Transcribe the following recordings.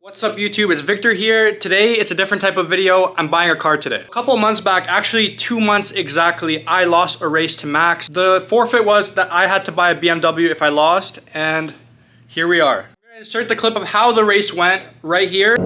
What's up YouTube, it's Victor here. Today it's a different type of video. I'm buying a car today. A couple months back, actually 2 months exactly, I lost a race to Max. The forfeit was that I had to buy a BMW if I lost, and here we are. I'm gonna insert the clip of how the race went right here.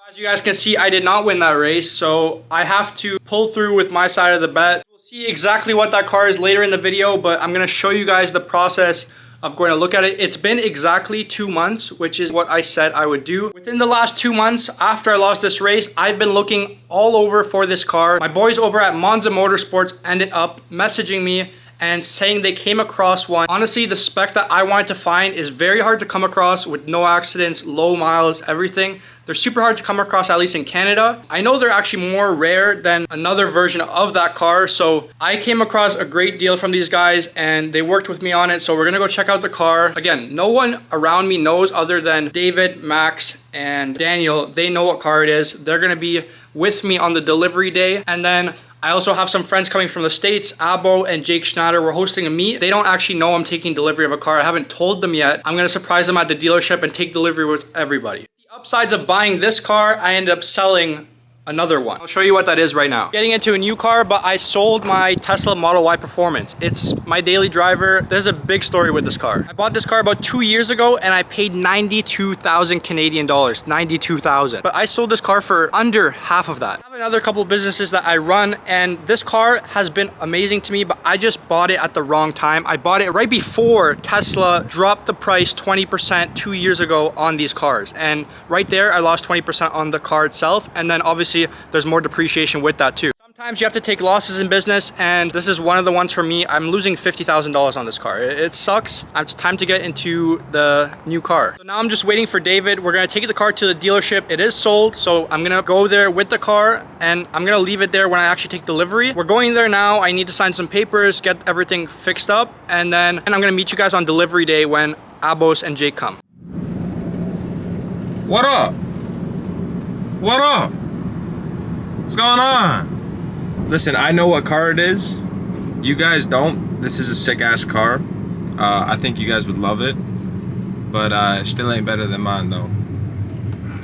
As you guys can see, I did not win that race, so I have to pull through with my side of the bet. We'll see exactly what that car is later in the video, but I'm gonna show you guys the process of going to look at it. It's been exactly 2 months, which is what I said I would do. Within the last 2 months, after I lost this race, I've been looking all over for this car. My boys over at Monza Motorsports ended up messaging me and saying they came across one. Honestly, the spec that I wanted to find is very hard to come across with no accidents, low miles, everything. They're super hard to come across, at least in Canada. I know they're actually more rare than another version of that car, so I came across a great deal from these guys and they worked with me on it, so we're gonna go check out the car. Again, no one around me knows other than David, Max, and Daniel. They know what car it is. They're gonna be with me on the delivery day, and then I also have some friends coming from the States, Abo and Jake Schneider. We're hosting a meet. They don't actually know I'm taking delivery of a car. I haven't told them yet. I'm gonna surprise them at the dealership and take delivery with everybody. The upsides of buying this car, I ended up selling another one. I'll show you what that is right now. Getting into a new car, but I sold my Tesla Model Y Performance. It's my daily driver. There's a big story with this car. I bought this car about 2 years ago and I paid 92,000 Canadian dollars, 92,000. But I sold this car for under half of that. I have another couple of businesses that I run, and this car has been amazing to me, but I just bought it at the wrong time. I bought it right before Tesla dropped the price 20% 2 years ago on these cars. And right there, I lost 20% on the car itself. And then obviously there's more depreciation with that too. Sometimes you have to take losses in business, and this is one of the ones for me. I'm losing $50,000 on this car. It sucks. It's time to get into the new car. So now I'm just waiting for David. We're gonna take the car to the dealership. It is sold, so I'm gonna go there with the car and I'm gonna leave it there when I actually take delivery. We're going there now. I need to sign some papers, get everything fixed up, and then I'm gonna meet you guys on delivery day when Abos and Jake come. What up? What up? What's going on? Listen, I know what car it is. You guys don't. This is a sick ass car. I think you guys would love it, but it still ain't better than mine though.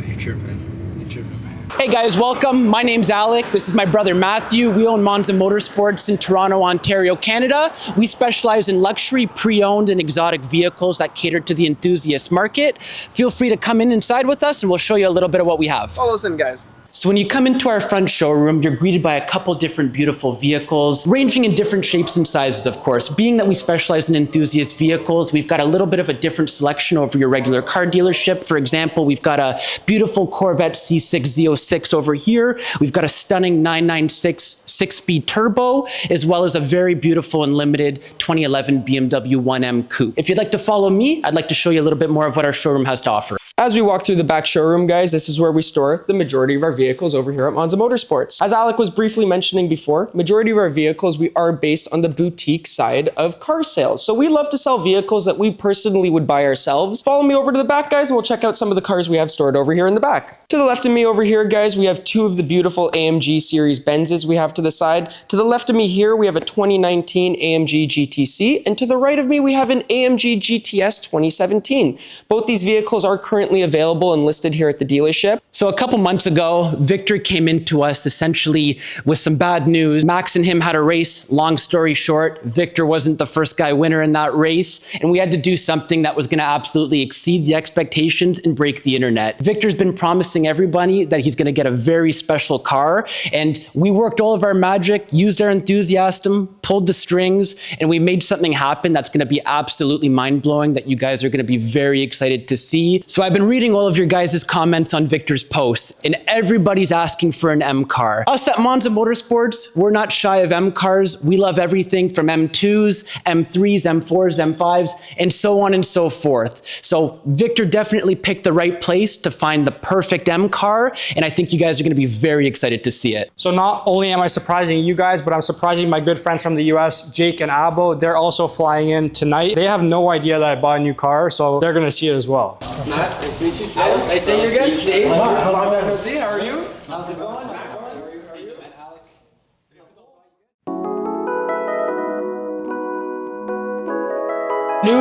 You're tripping. You're tripping, man. Hey guys, welcome. My name's Alec. This is my brother Matthew. We own Monza Motorsports in Toronto, Ontario, Canada. We specialize in luxury, pre-owned, and exotic vehicles that cater to the enthusiast market. Feel free to come inside with us and we'll show you a little bit of what we have. Follow us in, guys. So when you come into our front showroom, you're greeted by a couple different beautiful vehicles, ranging in different shapes and sizes, of course. Being that we specialize in enthusiast vehicles, we've got a little bit of a different selection over your regular car dealership. For example, we've got a beautiful Corvette C6 Z06 over here. We've got a stunning 996 6-speed turbo, as well as a very beautiful and limited 2011 BMW 1M Coupe. If you'd like to follow me, I'd like to show you a little bit more of what our showroom has to offer. As we walk through the back showroom, guys, this is where we store the majority of our vehicles over here at Monza Motorsports. As Alec was briefly mentioning before, majority of our vehicles, we are based on the boutique side of car sales. So we love to sell vehicles that we personally would buy ourselves. Follow me over to the back, guys, and we'll check out some of the cars we have stored over here in the back. To the left of me over here, guys, we have two of the beautiful AMG series Benzes we have to the side. To the left of me here, we have a 2019 AMG GTC, and to the right of me, we have an AMG GTS 2017. Both these vehicles are currently available and listed here at the dealership. So a couple months ago, Victor came into us essentially with some bad news. Max and him had a race. Long story short, Victor wasn't the first guy winner in that race, and we had to do something that was going to absolutely exceed the expectations and break the internet. Victor's been promising everybody that he's going to get a very special car, and we worked all of our magic, used our enthusiasm, pulled the strings, and we made something happen that's going to be absolutely mind-blowing that you guys are going to be very excited to see. So I've been reading all of your guys' comments on Victor's posts, and everybody's asking for an M car. Us at Monza Motorsports, we're not shy of M cars. We love everything from M2s, M3s, M4s, M5s, and so on and so forth. So Victor definitely picked the right place to find the perfect M car, and I think you guys are gonna be very excited to see it. So not only am I surprising you guys, but I'm surprising my good friends from the US, Jake and Abo. They're also flying in tonight. They have no idea that I bought a new car, so they're gonna see it as well. Matt, nice to meet you. I say you're good. Dave, long time no see. How are you? How's it going? Max, how are you?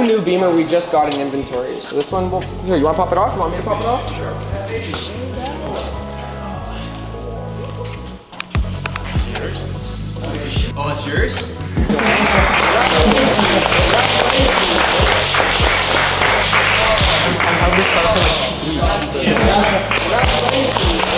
2 new Beamer we just got in inventory. So this one will, here, you want to pop it off? You want me to pop it off? Sure. Oh, it's yours? I've held this car for like 2 weeks.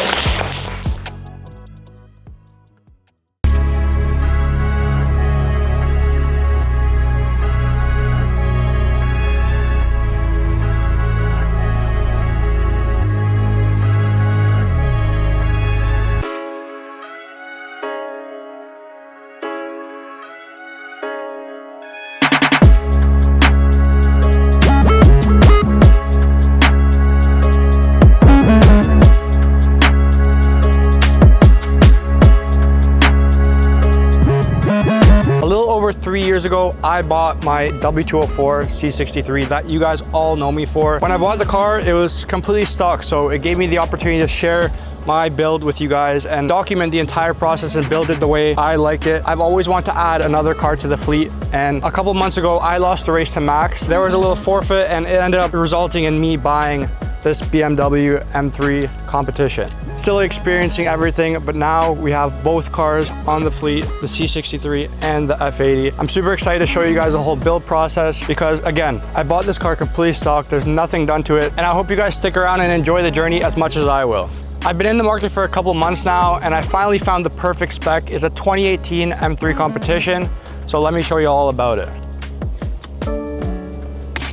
A little over 3 years ago, I bought my W204 C63 that you guys all know me for. When I bought the car, it was completely stock, so it gave me the opportunity to share my build with you guys and document the entire process and build it the way I like it. I've always wanted to add another car to the fleet, and a couple months ago, I lost the race to Max. There was a little forfeit, and it ended up resulting in me buying this BMW M3 competition. Still experiencing everything, but now we have both cars on the fleet, the C63 and the F80. I'm super excited to show you guys the whole build process because, again, I bought this car completely stock. There's nothing done to it, and I hope you guys stick around and enjoy the journey as much as I will. I've been in the market for a couple months now, and I finally found the perfect spec. It's a 2018 M3 competition, so let me show you all about it.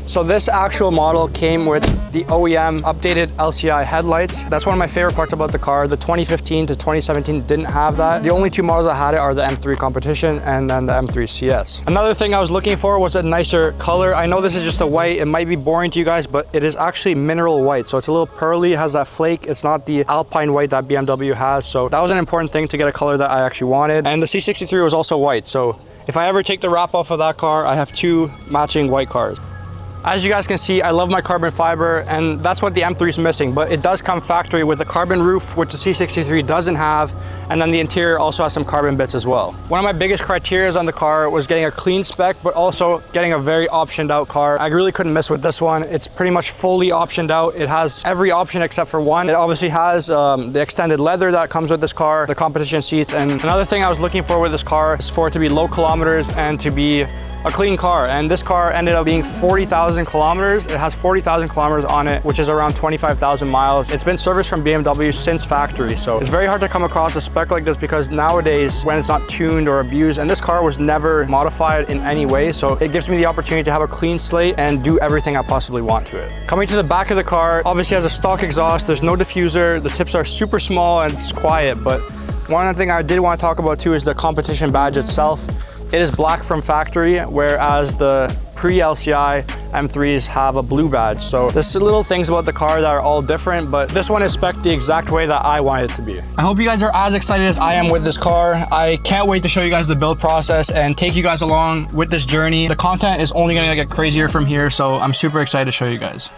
So this actual model came with the OEM updated LCI headlights. That's one of my favorite parts about the car. The 2015 to 2017 didn't have that. The only 2 models that had it are the M3 Competition and then the M3 CS. Another thing I was looking for was a nicer color. I know this is just a white. It might be boring to you guys, but it is actually mineral white. So it's a little pearly, it has that flake. It's not the Alpine white that BMW has. So that was an important thing to get a color that I actually wanted. And the C63 was also white. So if I ever take the wrap off of that car, I have 2 matching white cars. As you guys can see, I love my carbon fiber, and that's what the M3 is missing, but it does come factory with a carbon roof, which the C63 doesn't have, and then the interior also has some carbon bits as well. One of my biggest criteria on the car was getting a clean spec, but also getting a very optioned out car. I really couldn't miss with this one. It's pretty much fully optioned out. It has every option except for one. It obviously has the extended leather that comes with this car, the competition seats, and another thing I was looking for with this car is for it to be low kilometers and to be a clean car, and this car ended up being 40,000 kilometers. It has 40,000 kilometers on it, which is around 25,000 miles. It's been serviced from BMW since factory, so it's very hard to come across a spec like this because nowadays when it's not tuned or abused, and this car was never modified in any way, so it gives me the opportunity to have a clean slate and do everything I possibly want to it. Coming to the back of the car, obviously has a stock exhaust, there's no diffuser, the tips are super small and it's quiet, but one other thing I did want to talk about too is the competition badge itself. It is black from factory, whereas the pre-LCI M3s have a blue badge. So there's little things about the car that are all different, but this one is spec'd the exact way that I want it to be. I hope you guys are as excited as I am with this car. I can't wait to show you guys the build process and take you guys along with this journey. The content is only gonna get crazier from here, so I'm super excited to show you guys.